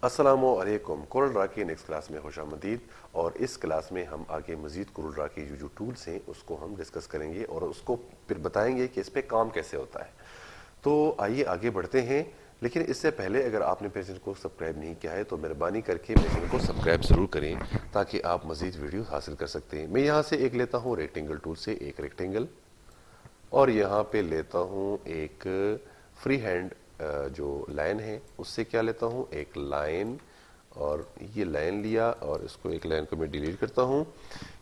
अस्सलामुअलैकुम। Corel Draw की next class में खुशामदीद। और इस क्लास में हम आगे मज़ीद कोरल ड्रा के जो टूल्स हैं उसको हम डिस्कस करेंगे और उसको फिर बताएंगे कि इस पे काम कैसे होता है। तो आइए आगे बढ़ते हैं, लेकिन इससे पहले अगर आपने मेरे चैनल को सब्सक्राइब नहीं किया है तो मेहरबानी करके मेरे चैनल को सब्सक्राइब ज़रूर करें ताकि आप मज़ीद वीडियो हासिल कर सकते हैं। मैं यहाँ से एक लेता हूँ रेक्टेंगल टूल से एक रेक्टेंगल, और यहाँ पे लेता हूँ एक फ्री हैंड जो लाइन है उससे क्या लेता हूँ एक लाइन, और ये लाइन लिया और इसको एक लाइन को मैं डिलीट करता हूँ।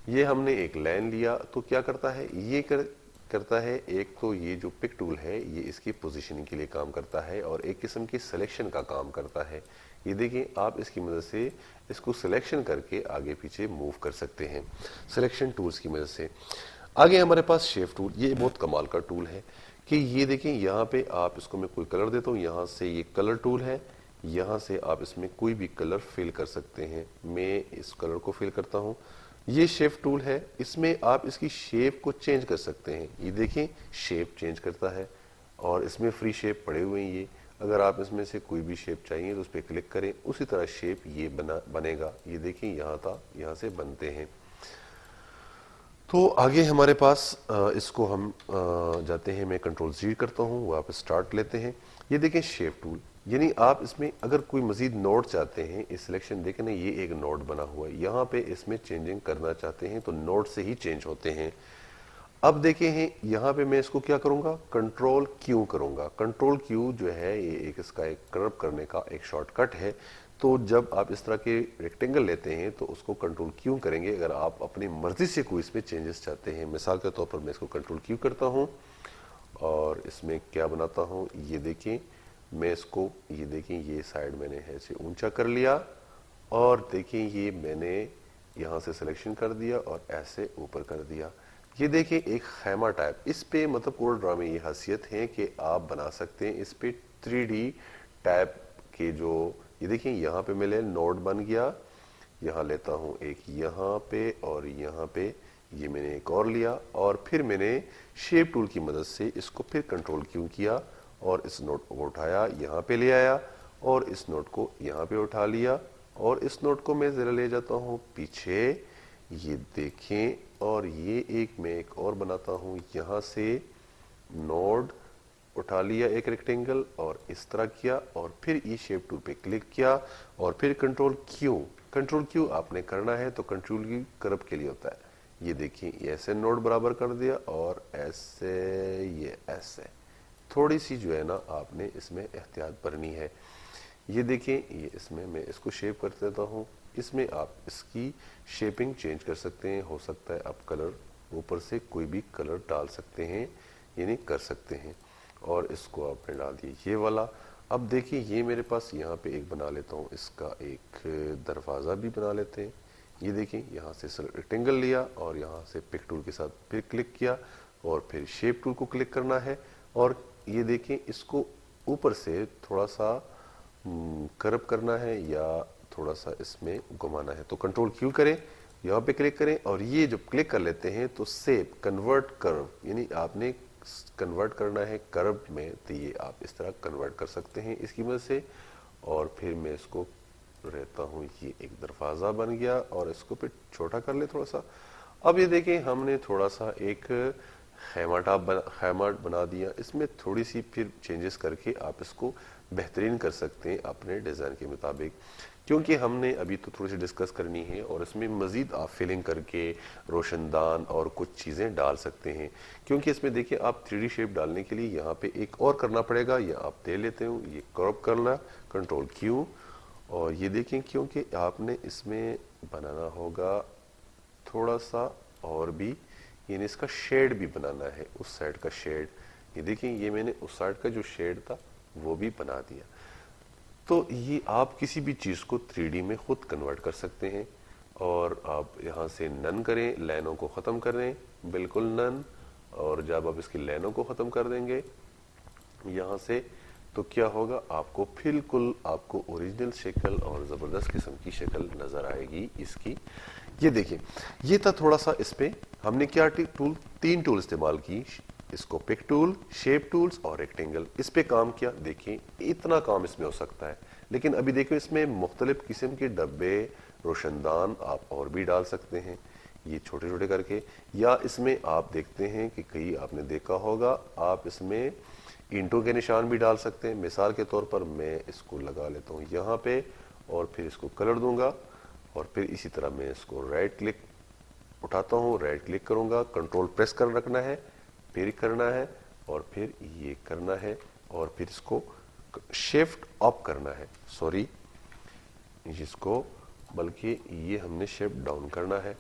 ये हमने एक लाइन लिया तो क्या करता है ये करता है, एक तो ये जो पिक टूल है ये इसकी पोजीशनिंग के लिए काम करता है और एक किस्म की सिलेक्शन का काम करता है। ये देखिए आप इसकी मदद से इसको सिलेक्शन करके आगे पीछे मूव कर सकते हैं सिलेक्शन टूल्स की मदद से। आगे हमारे पास शेप टूल, ये बहुत कमाल का टूल है कि ये देखें यहाँ पे आप इसको मैं कोई कलर देता हूँ, यहाँ से ये कलर टूल है, यहाँ से आप इसमें कोई भी कलर फिल कर सकते हैं। मैं इस कलर को फिल करता हूँ। ये शेप टूल है, इसमें आप इसकी शेप को चेंज कर सकते हैं। ये देखें शेप चेंज करता है और इसमें फ्री शेप पड़े हुए हैं। ये अगर आप इसमें से कोई भी शेप चाहिए तो उस पर क्लिक करें, उसी तरह शेप ये बनेगा। ये देखें यहाँ था, यहाँ से बनते हैं। तो आगे हमारे पास इसको हम जाते हैं, मैं कंट्रोल Z करता हूँ, वापस स्टार्ट लेते हैं। ये देखें शेप टूल, यानी आप इसमें अगर कोई मजीद नोड चाहते हैं, इस सिलेक्शन देखें ना ये एक नोड बना हुआ है, यहाँ पे इसमें चेंजिंग करना चाहते हैं तो नोड से ही चेंज होते हैं। अब देखें हैं यहाँ पे मैं इसको क्या करूँगा, कंट्रोल Q करूँगा। कंट्रोल Q जो है ये एक इसका एक कर्व करने का एक शॉर्टकट है। तो जब आप इस तरह के रेक्टेंगल लेते हैं तो उसको कंट्रोल Q करेंगे अगर आप अपनी मर्जी से कोई इसमें चेंजेस चाहते हैं। मिसाल के तौर पर मैं इसको कंट्रोल Q करता हूँ और इसमें क्या बनाता हूँ, ये देखें मैं इसको, ये देखें ये साइड मैंने ऐसे ऊंचा कर लिया और देखें ये मैंने यहाँ से सिलेक्शन कर दिया और ऐसे ऊपर कर दिया। ये देखिए एक खैमा टाइप, इस पे मतलब कोरल ड्रा में ये खासियत है कि आप बना सकते हैं इस पे 3D टाइप के जो, ये देखिए यहाँ पे मेरे नोड बन गया। यहाँ लेता हूँ एक यहाँ पे और यहाँ पे, ये मैंने एक और लिया और फिर मैंने शेप टूल की मदद से इसको फिर कंट्रोल Q किया और इस नोट को उठाया यहाँ पे ले आया और इस नोट को यहाँ पे उठा लिया और इस नोट को मैं जरा ले जाता हूँ पीछे, ये देखें। और ये एक मैं एक और बनाता हूँ, यहाँ से नोड उठा लिया एक रेक्टेंगल और इस तरह किया और फिर ये शेप टूल पे क्लिक किया और फिर कंट्रोल Q आपने करना है तो कंट्रोल Q कर्व के लिए होता है। ये देखिए ये ऐसे नोड बराबर कर दिया और ऐसे, ये ऐसे थोड़ी सी जो है ना आपने इसमें एहतियात बरनी है। ये देखें ये इसमें मैं इसको शेप कर देता हूँ, इसमें आप इसकी शेपिंग चेंज कर सकते हैं। हो सकता है आप कलर ऊपर से कोई भी कलर डाल सकते हैं, यानी कर सकते हैं। और इसको आपने डाल दिया ये वाला। अब देखिए ये मेरे पास यहाँ पे एक बना लेता हूँ, इसका एक दरवाज़ा भी बना लेते हैं। ये देखिए यहाँ से रेक्टेंगल लिया और यहाँ से पिक टूल के साथ फिर क्लिक किया और फिर शेप टूल को क्लिक करना है और ये देखें इसको ऊपर से थोड़ा सा कर्व करना है या थोड़ा सा इसमें घुमाना है तो कंट्रोल Q करें, यहाँ पे क्लिक करें और ये जब क्लिक कर लेते हैं तो सेव कन्वर्ट कर्व, यानी आपने कन्वर्ट करना है कर्व में, तो ये आप इस तरह कन्वर्ट कर सकते हैं इसकी मदद से। और फिर मैं इसको रहता हूँ, ये एक दरवाज़ा बन गया और इसको फिर छोटा कर ले थोड़ा सा। अब ये देखें हमने थोड़ा सा एक खैमा बना दिया, इसमें थोड़ी सी फिर चेंजेस करके आप इसको बेहतरीन कर सकते हैं अपने डिज़ाइन के मुताबिक, क्योंकि हमने अभी तो थोड़ी सी डिस्कस करनी है और इसमें मज़ीद आप फिलिंग करके रोशनदान और कुछ चीज़ें डाल सकते हैं। क्योंकि इसमें देखिए आप 3D शेप डालने के लिए यहाँ पे एक और करना पड़ेगा, या आप दे लेते हो ये क्रॉप करना कंट्रोल Q। और ये देखें क्योंकि आपने इसमें बनाना होगा थोड़ा सा और भी, यानी इसका शेड भी बनाना है, उस साइड का शेड। ये देखिए ये मैंने उस साइड का जो शेड था वो भी बना दिया। तो ये आप किसी भी चीज़ को 3D में खुद कन्वर्ट कर सकते हैं। और आप यहाँ से नन करें, लाइनों को ख़त्म करें, बिल्कुल नन। और जब आप इसकी लाइनों को ख़त्म कर देंगे यहाँ से तो क्या होगा, आपको बिल्कुल आपको ओरिजिनल शक्ल और ज़बरदस्त किस्म की शक्ल नज़र आएगी इसकी। ये देखिए ये था थोड़ा सा, इस पे हमने क्या टूल, 3 टूल इस्तेमाल की, इसको पिक टूल, शेप टूल्स और रेक्टेंगल, इस पे काम किया। देखिए इतना काम इसमें हो सकता है। लेकिन अभी देखो इसमें मुख्तलिफ किस्म के डब्बे, रोशनदान आप और भी डाल सकते हैं, ये छोटे छोटे करके। या इसमें आप देखते हैं कि कहीं आपने देखा होगा, आप इसमें ईंटों के निशान भी डाल सकते हैं। मिसाल के तौर पर मैं इसको लगा लेता हूँ यहाँ पे और फिर इसको कलर दूंगा, और फिर इसी तरह मैं इसको राइट क्लिक उठाता हूँ, राइट क्लिक करूंगा, कंट्रोल प्रेस कर रखना है, फिर करना है और फिर ये करना है और फिर इसको शिफ्ट अप करना है, सॉरी जिसको, बल्कि ये हमने शिफ्ट डाउन करना है।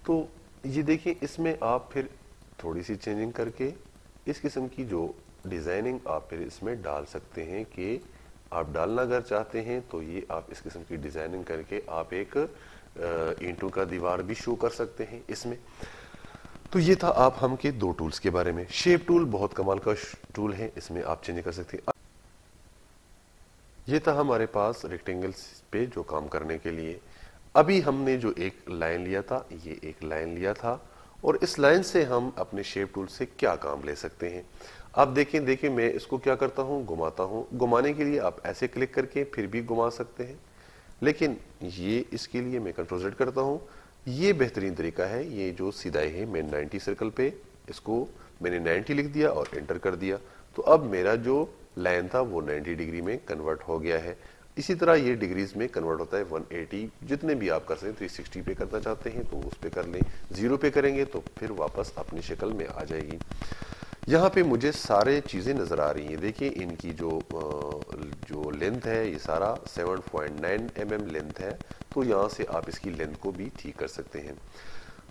तो ये देखिए इसमें आप फिर थोड़ी सी चेंजिंग करके इस किस्म की जो डिजाइनिंग आप फिर इसमें डाल सकते हैं कि आप डालना अगर चाहते हैं तो ये आप इस किस्म की डिजाइनिंग करके आप एक ईंटों का दीवार भी शो कर सकते हैं इसमें। तो ये था आप हम के दो टूल्स के बारे में। शेप टूल बहुत कमाल का टूल है, इसमें आप चेंज कर सकते हैं। ये था हमारे पास रेक्टेंगल्स पे जो काम करने के लिए। अभी हमने जो एक लाइन लिया था, ये एक लाइन लिया था, और इस लाइन से हम अपने शेप टूल से क्या काम ले सकते हैं। आप देखिए मैं इसको क्या करता हूं, घुमाता हूं। घुमाने के लिए आप ऐसे क्लिक करके फिर भी घुमा सकते हैं, लेकिन ये इसके लिए मैं कंट्रोल Z करता हूं। ये बेहतरीन तरीका है। ये जो सीधाई है, मैं 90 सर्कल पे इसको मैंने 90 लिख दिया और एंटर कर दिया, तो अब मेरा जो लाइन था वो 90 डिग्री में कन्वर्ट हो गया है। इसी तरह ये डिग्रीज में कन्वर्ट होता है 180, जितने भी आप कर सकते हैं। 360 पे करना चाहते हैं तो उस पे कर लें, 0 पे करेंगे तो फिर वापस अपनी शक्ल में आ जाएगी। यहाँ पे मुझे सारे चीजें नजर आ रही हैं। देखिए इनकी जो लेंथ है, ये सारा 7.9 mm लेंथ है, तो यहाँ से आप इसकी लेंथ को भी ठीक कर सकते हैं।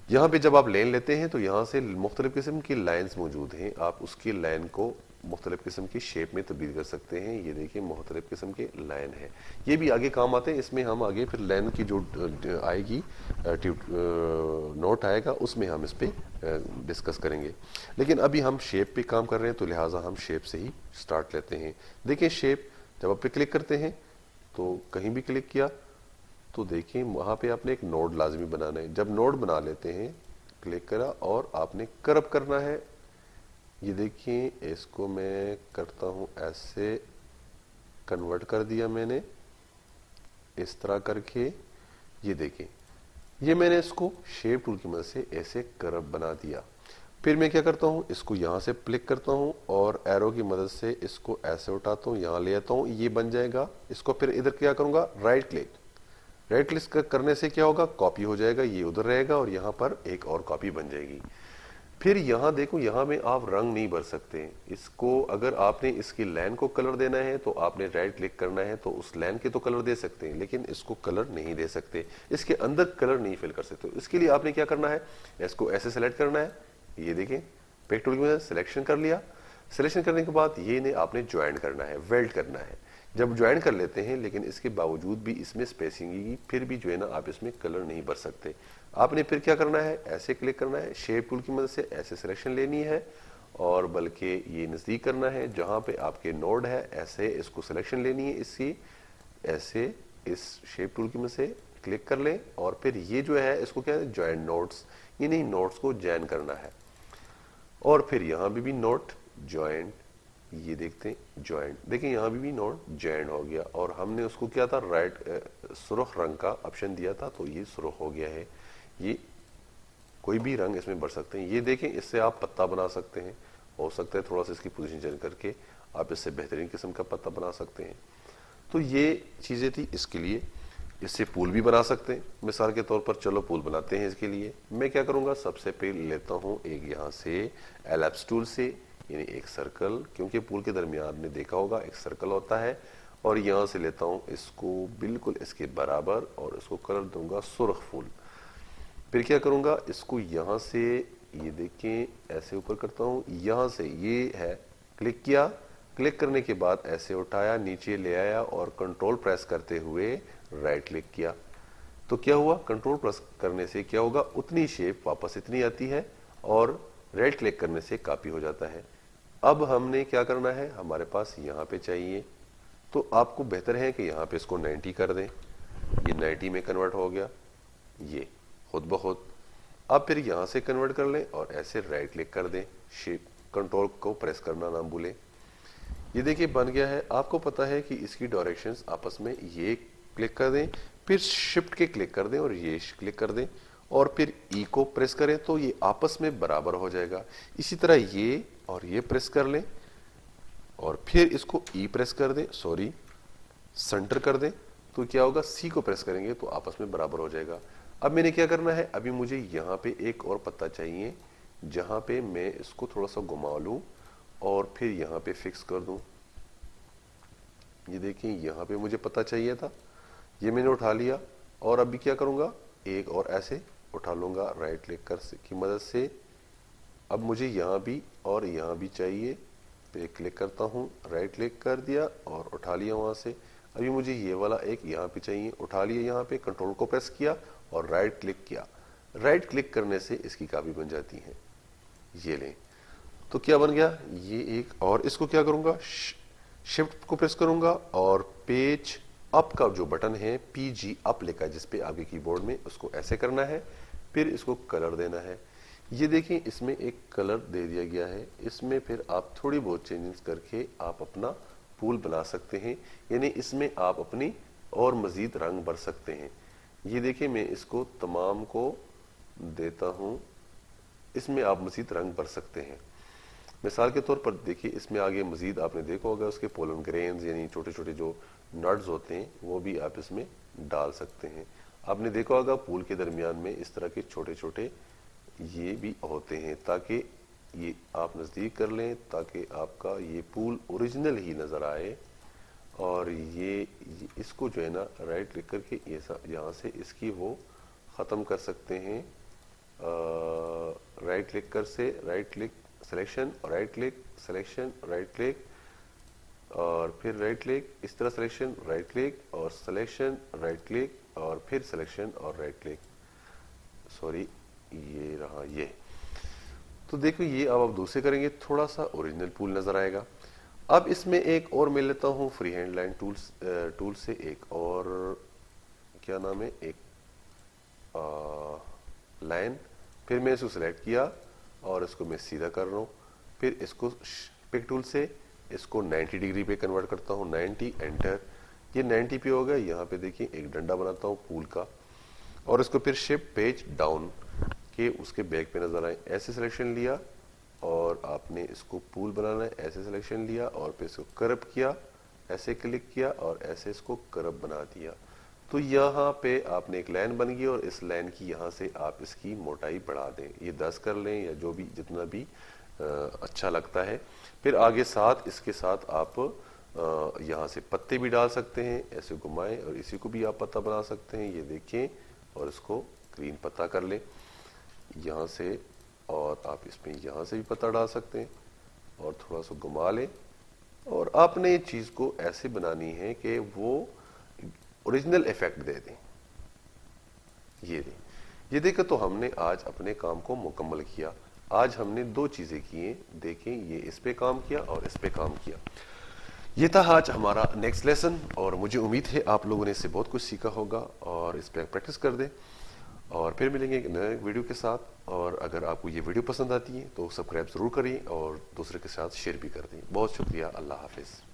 यहाँ पे जब आप लेन लेते हैं तो यहाँ से मुख्तलिफ किस्म की लाइन्स मौजूद हैं, आप उसकी लाइन को मुख्तलिफ किस्म की शेप में तब्दील कर सकते हैं। ये देखिए मुख्तलिफ किस्म के लाइन है, ये भी आगे काम आते हैं। इसमें हम आगे फिर लाइन की जो आएगी नोट आएगा, उसमें हम इस पे डिस्कस करेंगे। लेकिन अभी हम शेप पे काम कर रहे हैं, तो लिहाजा हम शेप से ही स्टार्ट लेते हैं। देखिए शेप जब आप पे क्लिक करते हैं तो कहीं भी क्लिक किया तो देखिए वहां पे आपने एक नोड लाजमी बनाना है। जब नोड बना लेते हैं, क्लिक करा और आपने कर्व करना है। ये देखिए इसको मैं करता हूं ऐसे, कन्वर्ट कर दिया मैंने इस तरह करके। ये देखिए ये मैंने इसको शेप टूल की मदद से ऐसे कर्व बना दिया। फिर मैं क्या करता हूं, इसको यहां से क्लिक करता हूं और एरो की मदद से इसको ऐसे उठाता हूं, यहां ले आता हूं, ये बन जाएगा। इसको फिर इधर क्या करूंगा, राइट क्लिक करने से क्या होगा, कॉपी हो जाएगा, ये उधर रहेगा और यहां पर एक और कॉपी बन जाएगी। फिर यहां देखो, यहां में आप रंग नहीं भर सकते इसको। अगर आपने इसकी लाइन को कलर देना है तो आपने राइट क्लिक करना है, तो उस लाइन के तो कलर दे सकते हैं, लेकिन इसको कलर नहीं दे सकते, इसके अंदर कलर नहीं फिल कर सकते। इसके लिए आपने क्या करना है, इसको ऐसे सेलेक्ट करना है। ये देखिए पिक टूल की मदद से सिलेक्शन कर लिया। सिलेक्शन करने के बाद ये ने आपने ज्वाइन करना है, वेल्ड करना है। जब ज्वाइन कर लेते हैं, लेकिन इसके बावजूद भी इसमें स्पेसिंग की फिर भी जो है ना आप इसमें कलर नहीं भर सकते। आपने फिर क्या करना है, ऐसे क्लिक करना है, शेप टूल की मदद से ऐसे सिलेक्शन लेनी है और बल्कि ये नजदीक करना है जहां पे आपके नोड है, ऐसे इसको सिलेक्शन लेनी है इसकी, ऐसे इस शेप टूल की मदद से क्लिक कर लें और फिर ये जो है इसको क्या है, ज्वाइन नोट्स, इन्हीं नोट्स को ज्वाइन करना है। और फिर यहां भी नोट ज्वाइंट, ये देखते हैं ज्वाइंट, देखिए यहां भी नोट ज्वाइन हो गया और हमने उसको क्या था, राइट सुर्ख रंग का ऑप्शन दिया था, तो ये सुर्ख हो गया है। ये कोई भी रंग इसमें भर सकते हैं। ये देखें इससे आप पत्ता बना सकते हैं, हो सकता है थोड़ा सा इसकी पोजीशन चेंज करके आप इससे बेहतरीन किस्म का पत्ता बना सकते हैं। तो ये चीजें थी इसके लिए। इससे पूल भी बना सकते हैं, मिसाल के तौर पर चलो पूल बनाते हैं। इसके लिए मैं क्या करूंगा, सबसे पहले लेता हूं एक यहां से एलिप्स टूल से, यानी एक सर्कल, क्योंकि पूल के दरमियान आपने देखा होगा एक सर्कल होता है, और यहां से लेता हूं इसको बिल्कुल इसके बराबर और इसको कलर दूंगा सुर्ख फूल। फिर क्या करूंगा, इसको यहां से ये देखें ऐसे ऊपर करता हूं, यहां से ये है क्लिक किया, क्लिक करने के बाद ऐसे उठाया, नीचे ले आया और कंट्रोल प्रेस करते हुए राइट क्लिक किया। तो क्या हुआ, कंट्रोल प्रेस करने से क्या होगा, उतनी शेप वापस इतनी आती है और राइट क्लिक करने से कॉपी हो जाता है। अब हमने क्या करना है, हमारे पास यहां पे चाहिए, तो आपको बेहतर है कि यहां पे इसको 90 कर दें। ये 90 में कन्वर्ट हो गया, ये खुद ब खुद। अब फिर यहां से कन्वर्ट कर लें और ऐसे राइट क्लिक कर दें, शेप कंट्रोल को प्रेस करना ना भूलें। ये देखिए बन गया है। आपको पता है कि इसकी डायरेक्शंस आपस में, ये क्लिक कर दें, फिर शिफ्ट के क्लिक कर दें और ये क्लिक कर दें और फिर ई को प्रेस करें तो ये आपस में बराबर हो जाएगा। इसी तरह ये और ये प्रेस कर लें और फिर इसको ई प्रेस कर दें, सॉरी सेंटर कर दें, तो क्या होगा, सी को प्रेस करेंगे तो आपस में बराबर हो जाएगा। अब मैंने क्या करना है, अभी मुझे यहां पे एक और पत्ता चाहिए जहां पे मैं इसको थोड़ा सा घुमा लूं और फिर यहां पे फिक्स कर दूं। ये देखिए यहां पे मुझे पता चाहिए था, ये मैंने उठा लिया और अभी क्या करूंगा, एक और ऐसे उठा लूंगा राइट क्लिक कर की मदद से। अब मुझे यहां भी और यहां भी चाहिए, पे क्लिक करता हूं, राइट क्लिक कर दिया और उठा लिया वहां से। अभी मुझे ये वाला एक यहां पे चाहिए, उठा लिया, यहां पे कंट्रोल को प्रेस किया और राइट क्लिक किया। राइट क्लिक करने से इसकी कापी बन जाती है। ये लें, तो क्या बन गया ये एक। और इसको क्या करूंगा, शिफ्ट को प्रेस करूंगा और पेज अप का जो बटन है पीजी अप लिखा है जिस पे आपके कीबोर्ड में, उसको ऐसे करना है, फिर इसको कलर देना है। ये देखिए इसमें एक कलर दे दिया गया है, इसमें फिर आप थोड़ी बहुत चेंजेस करके आप अपना फूल बना सकते हैं, यानी इसमें आप अपनी और मजीद रंग भर सकते हैं। ये देखिए मैं इसको तमाम को देता हूं, इसमें आप मजीद रंग भर सकते हैं। मिसाल के तौर पर देखिए इसमें आगे मजीद आपने देखा होगा उसके पोलन ग्रेन्स यानी छोटे छोटे जो नट्स होते हैं वो भी आप इसमें डाल सकते हैं। आपने देखा होगा फूल के दरमियान में इस तरह के छोटे छोटे ये भी होते हैं, ताकि ये आप नज़दीक कर लें ताकि आपका ये फूल ओरिजिनल ही नज़र आए। और ये इसको जो है ना राइट क्लिक करके यहाँ से इसकी वो ख़त्म कर सकते हैं। राइट क्लिक कर से right click selection, right click selection, right click और फिर राइट क्लिक, इस तरह सिलेक्शन, राइट क्लिक और सिलेक्शन, राइट क्लिक और फिर सिलेक्शन और राइट क्लिक, सॉरी ये रहा ये। तो देखो ये अब आप दूसरे करेंगे थोड़ा सा ओरिजिनल फूल नजर आएगा। अब इसमें एक और मैं लेता हूं फ्री हैंड लाइन टूल से एक और क्या नाम है, एक लाइन, फिर मैं इसको सिलेक्ट किया और इसको मैं सीधा कर रहा हूं, फिर इसको पिक टूल से इसको 90 डिग्री पे कन्वर्ट करता हूं, 90 एंटर। ये 90 पे हो गया। यहाँ पे देखिए एक डंडा बनाता हूं फूल का और इसको फिर शिफ्ट पेज डाउन के उसके बैक पे नजर आए, ऐसे सिलेक्शन लिया और आपने इसको पूल बनाना है, ऐसे सिलेक्शन लिया और फिर इसको कर्व किया, ऐसे क्लिक किया और ऐसे इसको कर्व बना दिया। तो यहाँ पे आपने एक लाइन बन गई और इस लाइन की यहाँ से आप इसकी मोटाई बढ़ा दें, ये 10 कर लें या जो भी जितना भी अच्छा लगता है। फिर आगे साथ इसके साथ आप यहाँ से पत्ते भी डाल सकते हैं, ऐसे घुमाएं और इसी को भी आप पत्ता बना सकते हैं, ये देखें, और इसको ग्रीन पत्ता कर लें यहाँ से, और आप इसमें यहाँ से भी पत्ता डाल सकते हैं और थोड़ा सा घुमा लें। और आपने चीज़ को ऐसे बनानी है कि वो ओरिजिनल इफेक्ट दे दें। ये देखें, तो हमने आज अपने काम को मुकम्मल किया। आज हमने दो चीज़ें की हैं, देखें, ये इस पे काम किया और इस पे काम किया। ये था आज हमारा नेक्स्ट लेसन और मुझे उम्मीद है आप लोगों ने इससे बहुत कुछ सीखा होगा और इस पर प्रैक्टिस कर दें। और फिर मिलेंगे एक नए वीडियो के साथ। और अगर आपको ये वीडियो पसंद आती है तो सब्सक्राइब ज़रूर करें और दूसरे के साथ शेयर भी कर दें। बहुत शुक्रिया। अल्लाह हाफिज़।